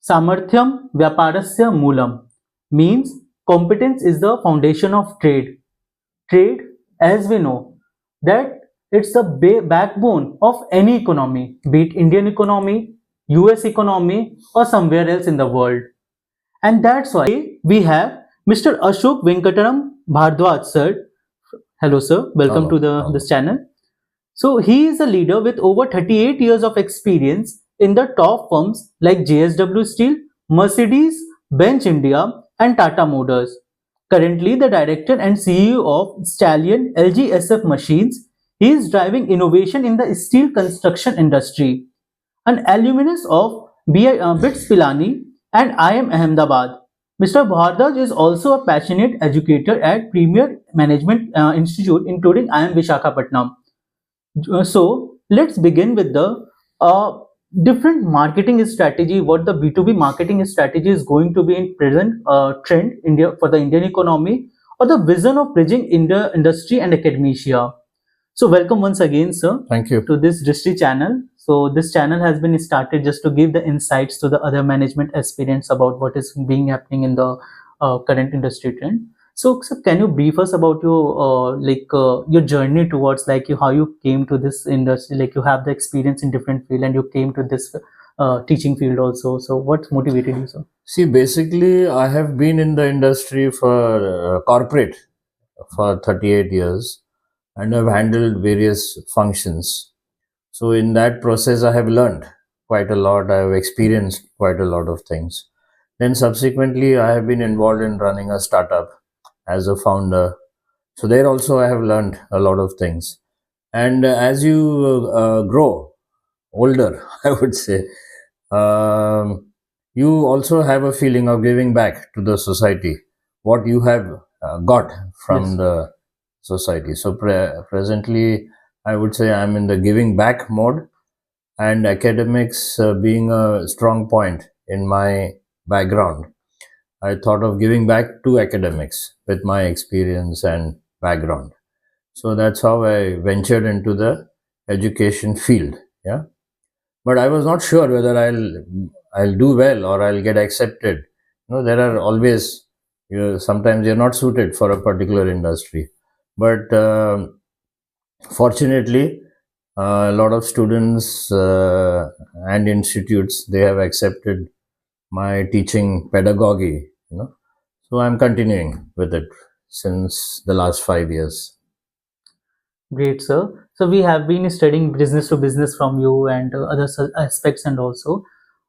Samarthyam Vyaparasya Moolam means competence is the foundation of trade. Trade, as we know, that it's the backbone of any economy, be it Indian economy, US economy, or somewhere else in the world. And that's why we have Mr. Ashok Venkatraman Bhardhwaj, sir. Hello, sir. Welcome Hello. to this channel. So he is a leader with over 38 years of experience in the top firms like JSW Steel, Mercedes-Benz India, and Tata Motors. Currently the director and CEO of Stallion LGSF Machines, he is driving innovation in the steel construction industry. An alumnus of BITS Pilani and IIM Ahmedabad, Mr. Bhardwaj is also a passionate educator at Premier Management Institute, including IIM Visakhapatnam. So let's begin with the different marketing strategy, what the B2B marketing strategy is going to be in present trend India for the Indian economy, or the vision of bridging industry and academia. So welcome once again, sir. Thank you. To this Drishti channel. So this channel has been started just to give the insights to the other management aspirants about what is being happening in the current industry trend. So can you brief us about your your journey towards how you came to this industry? Like you have the experience in different field and you came to this teaching field also. So what motivated you, sir? See, basically, I have been in the industry for corporate for 38 years and I've handled various functions. So in that process, I have learned quite a lot. I have experienced quite a lot of things. Then subsequently, I have been involved in running a startup as a founder. So there also I have learned a lot of things. And as you grow older, I would say, you also have a feeling of giving back to the society what you have got from the society. So presently, I would say I'm in the giving back mode, and academics being a strong point in my background, I thought of giving back to academics with my experience and background. So that's how I ventured into the education field. Yeah, but I was not sure whether I'll do well or I'll get accepted. There are always sometimes you're not suited for a particular industry, but fortunately, a lot of students and institutes, they have accepted my teaching pedagogy. So I'm continuing with it since the last 5 years. Great, sir. So we have been studying business to business from you and other aspects, and also,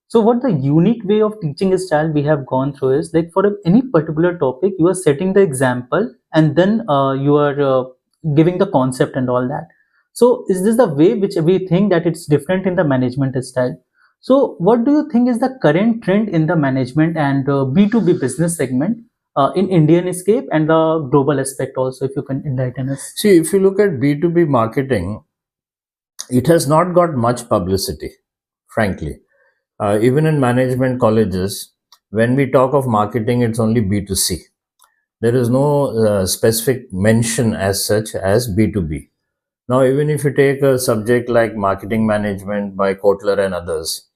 so what the unique way of teaching style we have gone through is like for any particular topic, you are setting the example and then you are giving the concept and all that. So is this the way which we think that it's different in the management style? So what do you think is the current trend in the management and B2B business segment in Indian escape and the global aspect also, if you can enlighten us? See, if you look at B2B marketing, it has not got much publicity, frankly. Even in management colleges, when we talk of marketing, it's only B2C. There is no specific mention as such as B2B. Now, even if you take a subject like marketing management by Kotler and others,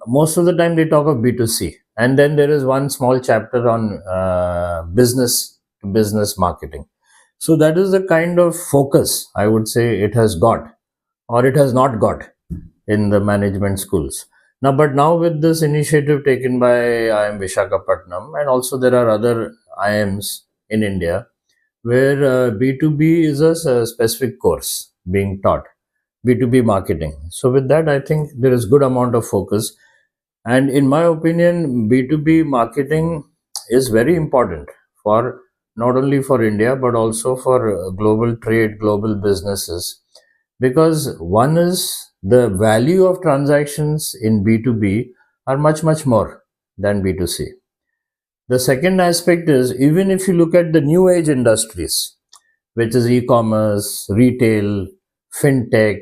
most of the time they talk of B2C. And then there is one small chapter on business to business marketing. So that is the kind of focus I would say it has got or it has not got in the management schools. But now with this initiative taken by IIM Visakhapatnam, and also there are other IIMs in India where B2B is a specific course being taught, B2B marketing. So with that, I think there is good amount of focus. And in my opinion, B2B marketing is very important for not only for India, but also for global trade, global businesses. Because one is the value of transactions in B2B are much, much more than B2C. The second aspect is, even if you look at the new age industries, which is e-commerce, retail, fintech,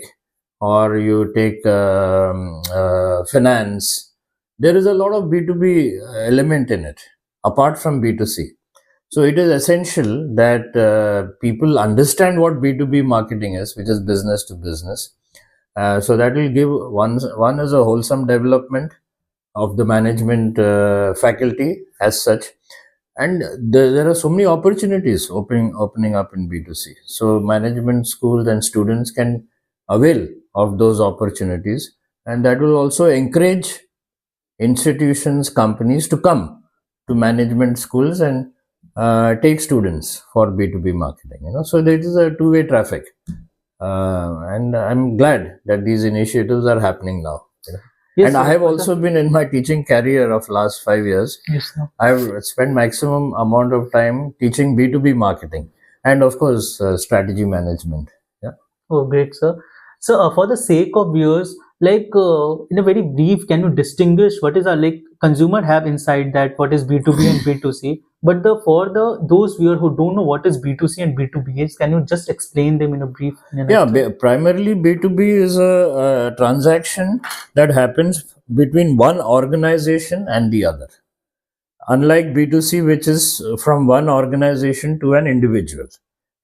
or you take finance, there is a lot of B2B element in it, apart from B2C. So it is essential that people understand what B2B marketing is, which is business to business. So that will give one is a wholesome development of the management faculty as such. And there are so many opportunities opening up in B2C. So management schools and students can avail of those opportunities, and that will also encourage institutions, companies to come to management schools and take students for B2B marketing. So there is a two-way traffic, and I'm glad that these initiatives are happening now. Yes, And I sir. have also been in my teaching career of last 5 years. Yes, sir. I've spent maximum amount of time teaching B2B marketing and of course strategy management. Yeah. Oh, great, sir. So, for the sake of viewers, like in a very brief, can you distinguish what is a like consumer have inside that what is B2B and B2C? But for the those viewer who don't know what is B2C and B2B is, can you just explain them in a brief? Yeah, primarily B2B is a transaction that happens between one organization and the other. Unlike B2C, which is from one organization to an individual.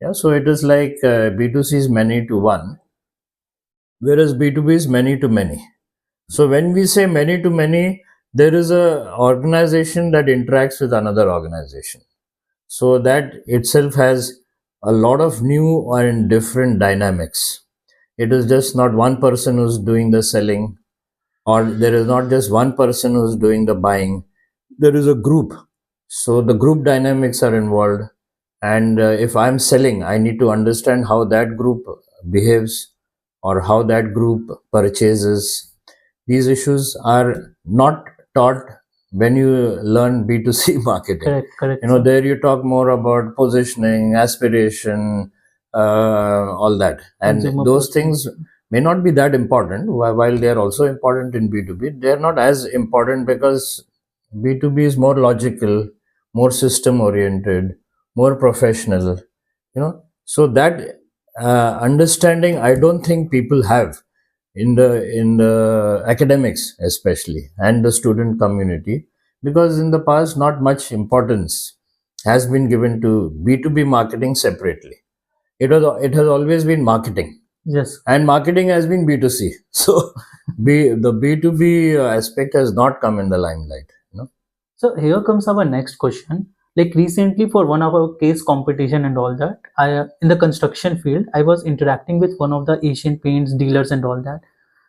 Yeah, so it is like B2C is many to one, whereas B2B is many to many. So when we say many to many, there is a organization that interacts with another organization. So that itself has a lot of new and different dynamics. It is just not one person who's doing the selling, or there is not just one person who's doing the buying. There is a group. So the group dynamics are involved. And if I'm selling, I need to understand how that group behaves or how that group purchases. These issues are not taught when you learn B2C marketing. Correct. There you talk more about positioning, aspiration, all that. And Consumer those perception. things may not be that important. While they are also important in B2B, they are not as important because B2B is more logical, more system oriented, more professional. So that understanding, I don't think people have in the academics especially and the student community, because in the past not much importance has been given to B2B marketing separately. It has always been marketing. Yes. And marketing has been B2C. So the B2B aspect has not come in the limelight. So here comes our next question. Like recently for one of our case competition and all that, I in the construction field, I was interacting with one of the Asian Paints dealers and all that.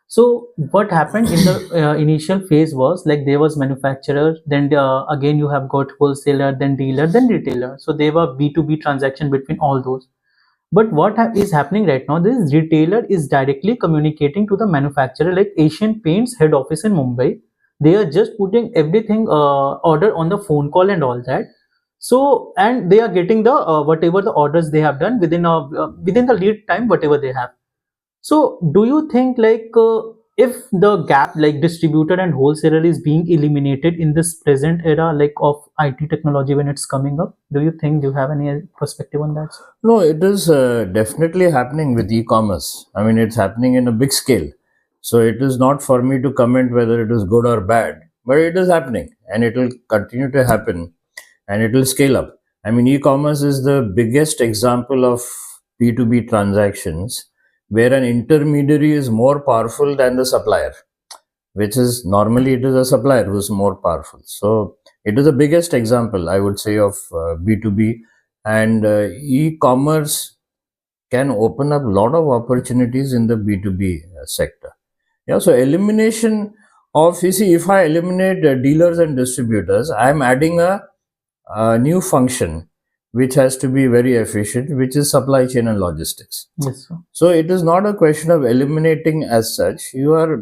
So what happened in the initial phase was like there was manufacturer, then again you have got wholesaler, then dealer, then retailer. So there were B2B transaction between all those. But what is happening right now, this retailer is directly communicating to the manufacturer, like Asian Paints head office in Mumbai. They are just putting everything order on the phone call and all that. So and they are getting the whatever the orders they have done within the lead time whatever they have. So do you think like if the gap like distributor and wholesaler is being eliminated in this present era like of IT technology when it's coming up, do you think you have any perspective on that? No, it is definitely happening with e-commerce. I mean, it's happening in a big scale. So it is not for me to comment whether it is good or bad, but it is happening and it will continue to happen and it will scale up. I mean, e-commerce is the biggest example of B2B transactions where an intermediary is more powerful than the supplier, which is normally it is a supplier who's more powerful. So it is the biggest example, I would say, of B2B, and e-commerce can open up a lot of opportunities in the B2B sector. Yeah, so elimination of, you see, if I eliminate dealers and distributors, I'm adding a new function which has to be very efficient, which is supply chain and logistics. Yes, sir. So it is not a question of eliminating as such. You are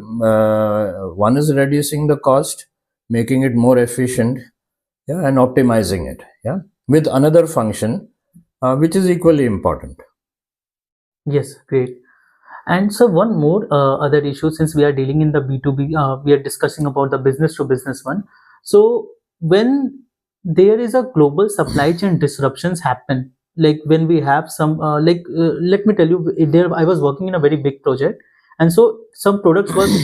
one is reducing the cost, making it more efficient, yeah, and optimizing it, yeah, with another function which is equally important. Yes, great. And so one more other issue, since we are dealing in the B2B, we are discussing about the business to business one. So when there is a global supply chain disruptions happen, like when we have some, let me tell you, there I was working in a very big project, and so some products was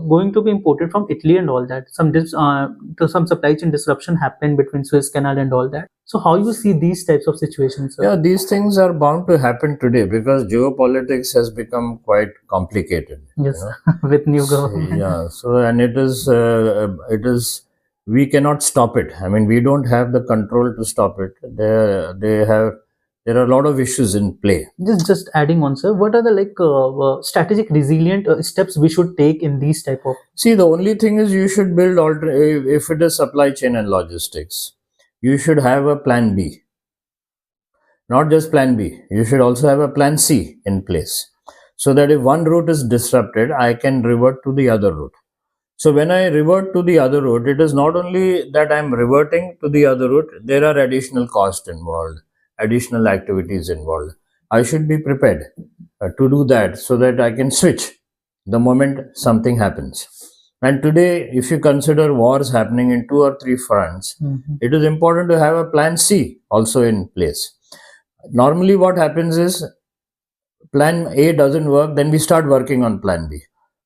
going to be imported from Italy and all that. Some supply chain disruption happened between Suez Canal and all that. So how you see these types of situations, sir? Yeah, these things are bound to happen today because geopolitics has become quite complicated. Yes, with new So, government. yeah. So, and it is, we cannot stop it. I mean, we don't have the control to stop it. There are a lot of issues in play. Just adding on, sir, what are the strategic resilient steps we should take in these type of? See, the only thing is you should build if it is supply chain and logistics, you should have a plan B. Not just plan B, you should also have a plan C in place so that if one route is disrupted, I can revert to the other route. So when I revert to the other route, it is not only that I'm reverting to the other route, there are additional costs involved, additional activities involved. I should be prepared to do that so that I can switch the moment something happens. And today, if you consider wars happening in 2 or 3 fronts, it is important to have a plan C also in place. Normally, what happens is plan A doesn't work, then we start working on plan B.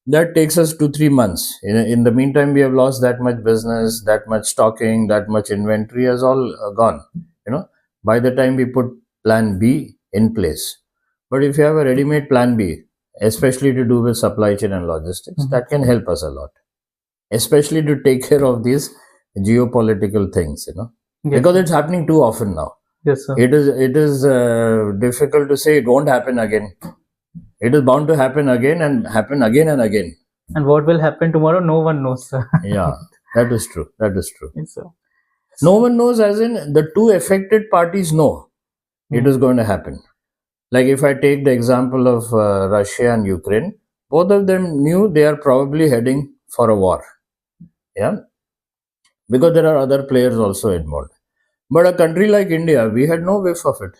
That takes us 2-3 months. In the meantime, we have lost that much business, that much stocking, that much inventory has all gone. By the time we put plan B in place. But if you have a ready-made plan B, especially to do with supply chain and logistics, that can help us a lot, especially to take care of these geopolitical things. Yes. Because it's happening too often now. Yes, sir. It is difficult to say it won't happen again. It is bound to happen again and happen again and again. And what will happen tomorrow, no one knows, sir. Yeah, that is true. That is true. Yes, sir. No one knows, as in the two affected parties know it is going to happen. Like if I take the example of Russia and Ukraine, both of them knew they are probably heading for a war. Yeah, because there are other players also involved. But a country like India, we had no whiff of it.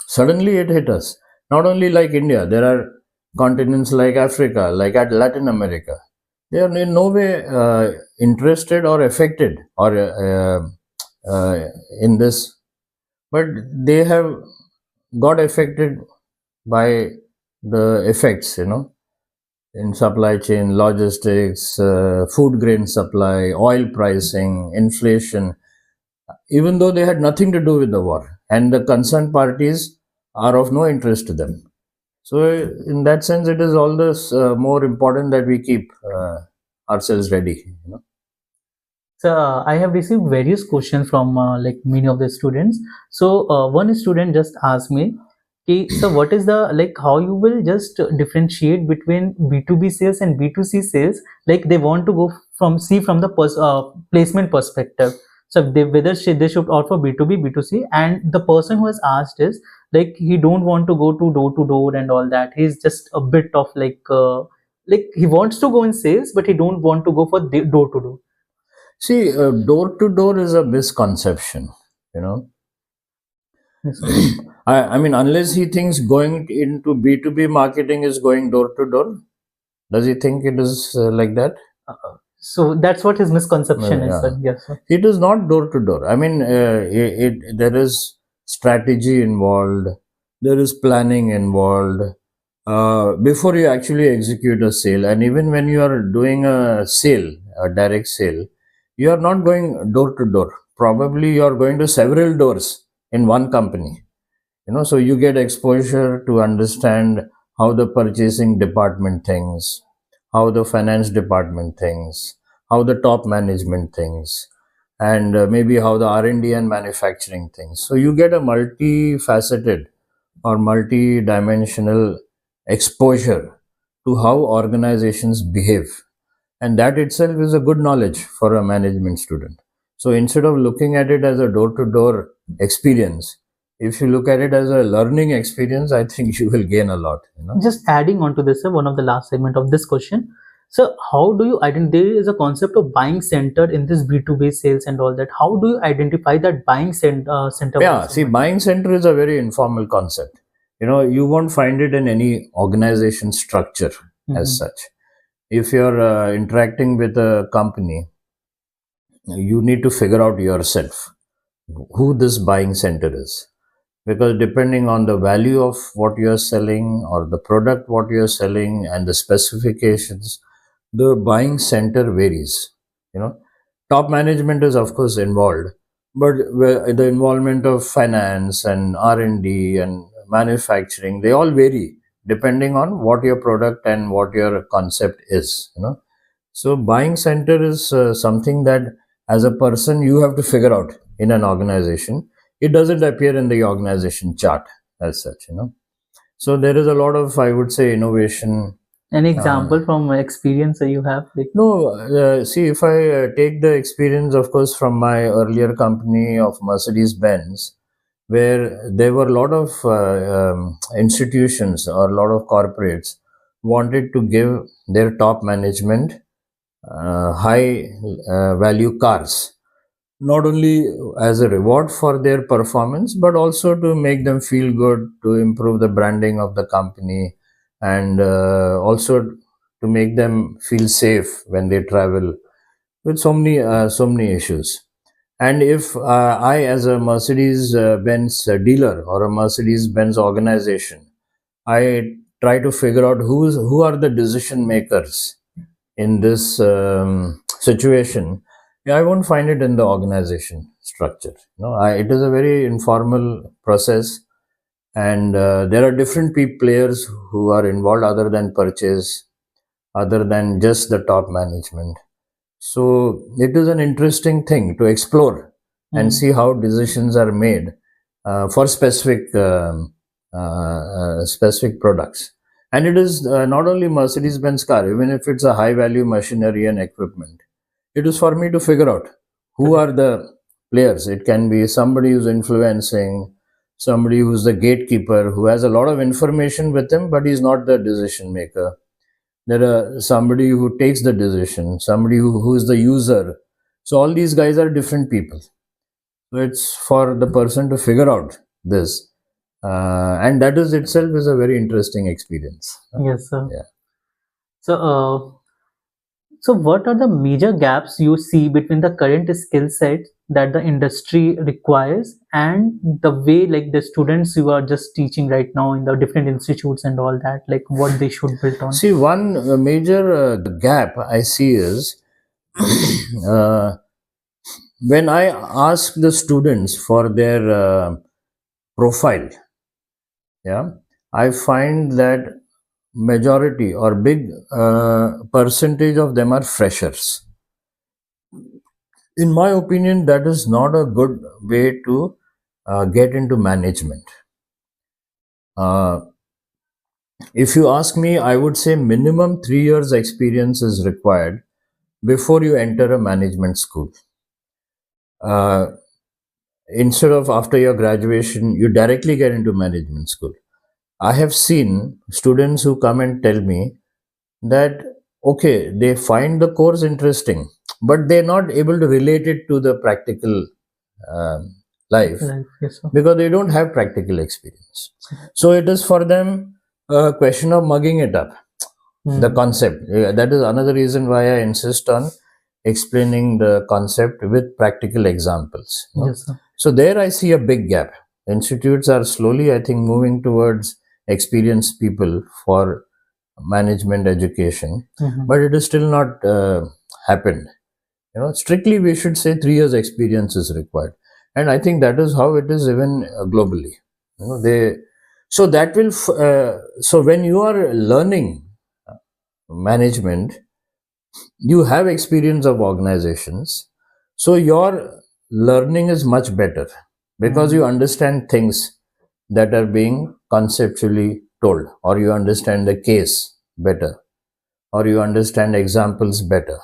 Suddenly it hit us. Not only like India, there are continents like Africa, like at Latin America. They are in no way interested or affected or in this, but they have got affected by the effects, in supply chain, logistics, food grain supply, oil pricing, inflation, even though they had nothing to do with the war, and the concerned parties are of no interest to them. So, in that sense, it is all this more important that we keep ourselves ready. So I have received various questions from many of the students. So one student just asked me, so what is the how you will just differentiate between B2B sales and B2C sales? Like they want to go from the placement perspective. So whether they should opt for B2B, B2C, and the person who has asked is he don't want to go to door and all that. He's just a bit of he wants to go in sales, but he don't want to go for door to door. See, door to door is a misconception, Yes, I mean, unless he thinks going into B2B marketing is going door to door, does he think it is like that? So that's what his misconception is, sir. Yes, sir. It is not door to door. I mean, there is strategy involved, there is planning involved before you actually execute a sale. And even when you are doing a sale, a direct sale, you are not going door to door. Probably you are going to several doors in one company. So you get exposure to understand how the purchasing department thinks, how the finance department thinks, how the top management thinks, and maybe how the R&D and manufacturing thinks. So you get a multifaceted or multi-dimensional exposure to how organizations behave. And that itself is a good knowledge for a management student. So instead of looking at it as a door-to-door experience, if you look at it as a learning experience, I think you will gain a lot. Just adding on to this, sir, one of the last segment of this question. So how do you identify, there is a concept of buying center in this B2B sales and all that. How do you identify that buying center? Yeah, see, buying center is a very informal concept. You won't find it in any organization structure as such. If you're interacting with a company, you need to figure out yourself who this buying center is. Because depending on the value of what you're selling or the product what you're selling and the specifications, the buying center varies. Top management is of course involved, but the involvement of finance and R&D and manufacturing, they all vary depending on what your product and what your concept is, So buying center is something that as a person you have to figure out in an organization. It doesn't appear in the organization chart as such, So there is a lot of, I would say, innovation. Any example from experience that you have? Like, No, see, if I take the experience, of course, from my earlier company of Mercedes-Benz, where there were a lot of institutions or a lot of corporates wanted to give their top management high value cars, not only as a reward for their performance, but also to make them feel good, to improve the branding of the company, and also to make them feel safe when they travel, with so many issues. And if I, as a Mercedes-Benz dealer or a Mercedes-Benz organization, I try to figure out who are the decision makers in this situation. I won't find it in the organization structure. It is a very informal process, and there are different players who are involved other than purchase, other than just the top management. So it is an interesting thing to explore and see how decisions are made for specific products. And it is not only Mercedes-Benz car, even if it's a high-value machinery and equipment. It is for me to figure out who are the players. It can be somebody who's influencing, somebody who's the gatekeeper, who has a lot of information with him, but he's not the decision maker. There are somebody who takes the decision, somebody who is the user. So all these guys are different people. So it's for the person to figure out this. And that is itself is a very interesting experience. yes, sir. Yeah. So what are the major gaps you see between the current skill set that the industry requires and the way, like, the students you are just teaching right now in the different institutes and all that, like what they should build on? See, one major gap I see is when I ask the students for their profile, I find that majority or big percentage of them are freshers. In my opinion, that is not a good way to get into management. If you ask me, I would say minimum 3 years experience is required before you enter a management school. Instead of after your graduation, you directly get into management school. I have seen students who come and tell me that, okay, they find the course interesting, but they're not able to relate it to the practical life Yes, sir. because they don't have practical experience. So it is for them a question of mugging it up, the concept. That is another reason why I insist on explaining the concept with practical examples. Yes, sir. So there I see a big gap. Institutes are slowly, I think, moving towards experienced people for management education, but it is still not happened. Strictly we should say 3 years experience is required, and I think that is how it is even globally. So that will so when you are learning management, you have experience of organizations, so your learning is much better because you understand things that are being conceptually told, or you understand the case better, or you understand examples better.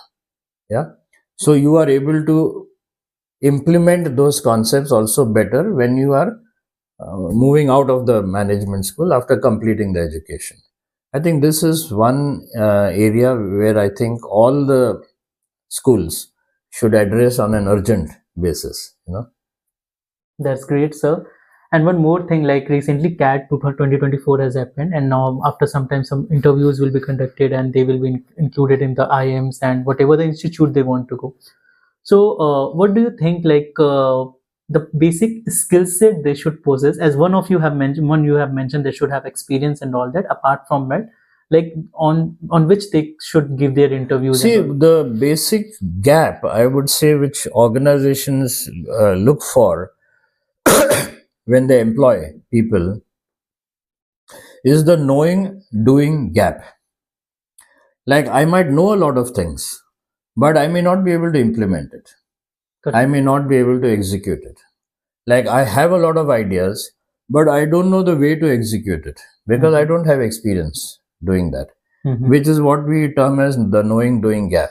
So you are able to implement those concepts also better when you are moving out of the management school after completing the education. I think this is one area where I think all the schools should address on an urgent basis. That's great, sir. And one more thing, like recently CAT 2024 has happened, and now after some time some interviews will be conducted and they will be included in the IIMs and whatever the institute they want to go. So what do you think, like the basic skill set they should possess? As one you have mentioned they should have experience and all that. Apart from that, like on which they should give their interviews? See, and all? the basic gap, I would say, which organizations look for when they employ people is the knowing doing gap. Like, I might know a lot of things, but I may not be able to implement it. Correct. I may not be able to execute it. Like, I have a lot of ideas, but I don't know the way to execute it because I don't have experience doing that, which is what we term as the knowing doing gap.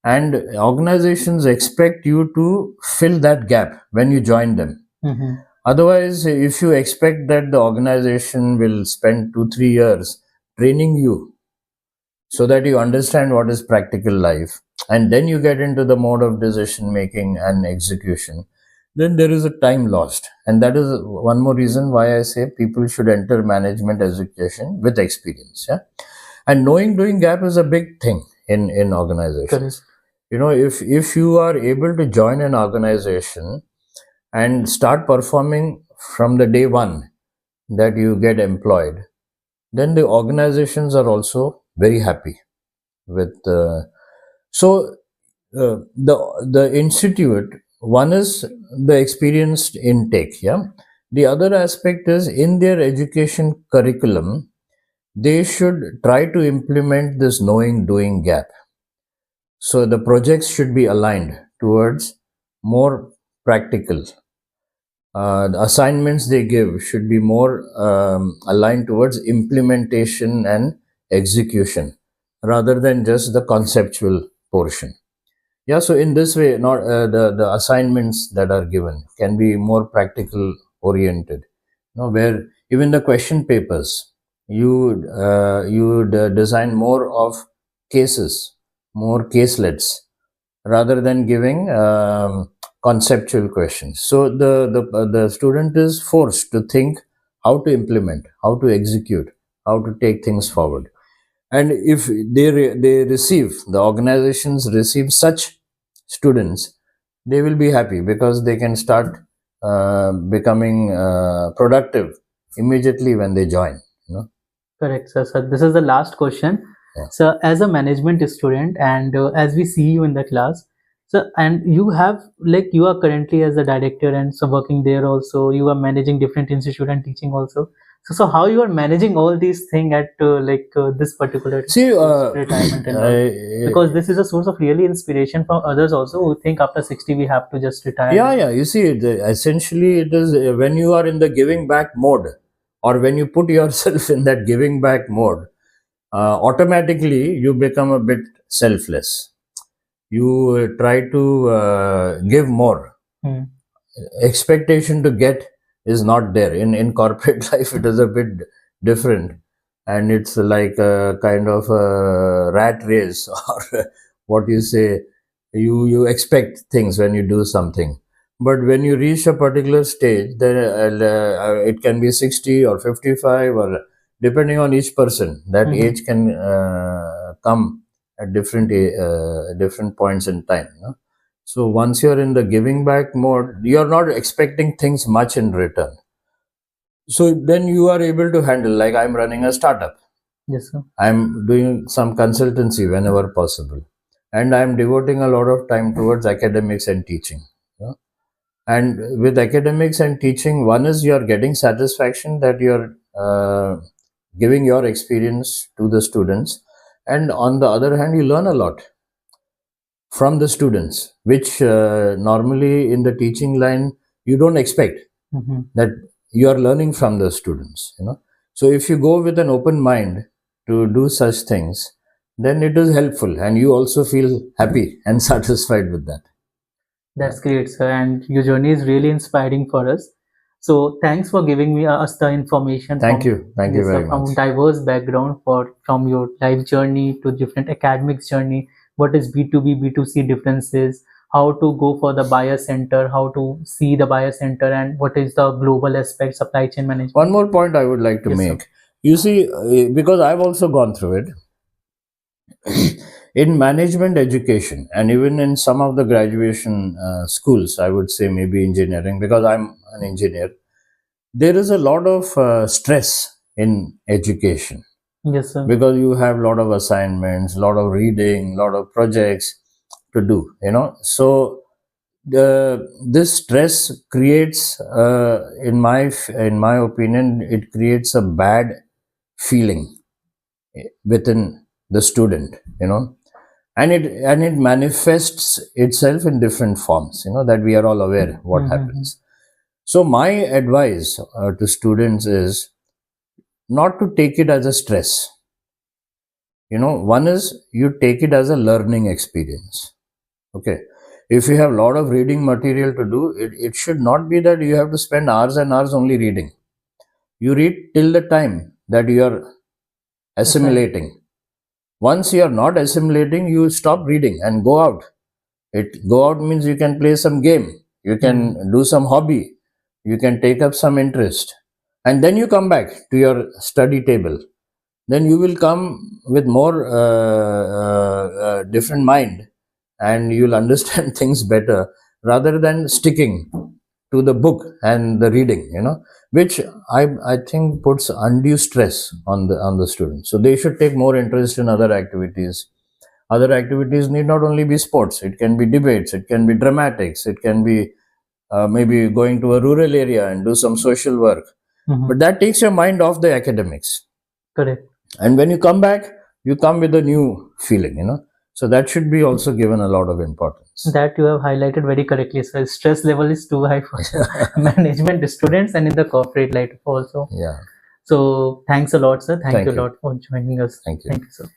And organizations expect you to fill that gap when you join them. Otherwise, if you expect that the organization will spend 2-3 years training you so that you understand what is practical life, and then you get into the mode of decision making and execution, then there is a time lost. And that is one more reason why I say people should enter management education with experience. Yeah. And knowing doing gap is a big thing in organizations. Correct. If you are able to join an organization and start performing from the day one that you get employed, then the organizations are also very happy with the institute. One is the experienced intake. Yeah. The other aspect is in their education curriculum, they should try to implement this knowing doing gap. So the projects should be aligned towards more practical. The assignments they give should be more aligned towards implementation and execution rather than just the conceptual portion. Yeah, so in this way, not the assignments that are given can be more practical oriented. Where even the question papers, you design more of cases, more caselets, rather than giving conceptual questions. So the student is forced to think how to implement, how to execute, how to take things forward. And if the organizations receive such students, they will be happy because they can start becoming productive immediately when they join. Correct, sir. So this is the last question. Yeah. So as a management student, and as we see you in the class, so and you have, like, you are currently as a director and so working there also. You are managing different institute and teaching also. So how you are managing all these things at this particular retirement and all? Because this is a source of really inspiration for others also who think after 60 we have to just retire. Yeah. You see, essentially it is when you are in the giving back mode, or when you put yourself in that giving back mode, automatically you become a bit selfless. You try to give more. Expectation to get is not there. In corporate life, it is a bit different, and it's like a kind of a rat race, or what you say, you expect things when you do something. But when you reach a particular stage, then it can be 60 or 55, or depending on each person, that age can come at different points in time. So once you're in the giving back mode, you're not expecting things much in return. So then you are able to handle, like I'm running a startup. Yes, sir. I'm doing some consultancy whenever possible. And I'm devoting a lot of time towards academics and teaching. And with academics and teaching, one is you're getting satisfaction that you're giving your experience to the students. And on the other hand, you learn a lot from the students, which normally in the teaching line you don't expect that you are learning from the students. So if you go with an open mind to do such things, then it is helpful, and you also feel happy and satisfied with that. That's great, sir, and your journey is really inspiring for us. So thanks for giving us the information. Thank you very from much. diverse background, from your life journey to different academics journey. What is B2B, B2C differences? How to go for the buyer center? How to see the buyer center? And what is the global aspect, supply chain management? One more point I would like to make. Sir. You see, because I've also gone through it. In management education, and even in some of the graduation schools, I would say maybe engineering, because I'm an engineer, there is a lot of stress in education. Yes, sir. because you have a lot of assignments, a lot of reading, a lot of projects to do, so this stress creates, in my opinion, it creates a bad feeling within the student, and it manifests itself in different forms, that we are all aware what happens. So my advice to students is not to take it as a stress. One is you take it as a learning experience. Okay. If you have a lot of reading material to do, it should not be that you have to spend hours and hours only reading. You read till the time that you are assimilating. Once you are not assimilating, you stop reading and go out. Go out means you can play some game, you can do some hobby, you can take up some interest, and then you come back to your study table. Then you will come with more different mind, and you'll understand things better rather than sticking to the book and the reading, which I think puts undue stress on the students. So they should take more interest in other activities. Other activities need not only be sports, it can be debates, it can be dramatics, it can be maybe going to a rural area and do some social work. But that takes your mind off the academics. Correct. And when you come back, you come with a new feeling, so that should be also given a lot of importance. That you have highlighted very correctly, sir. Stress level is too high for management students and in the corporate life also. Yeah. So thanks a lot, sir. Thank you a you. lot for joining us. Thank you. Thank you, sir.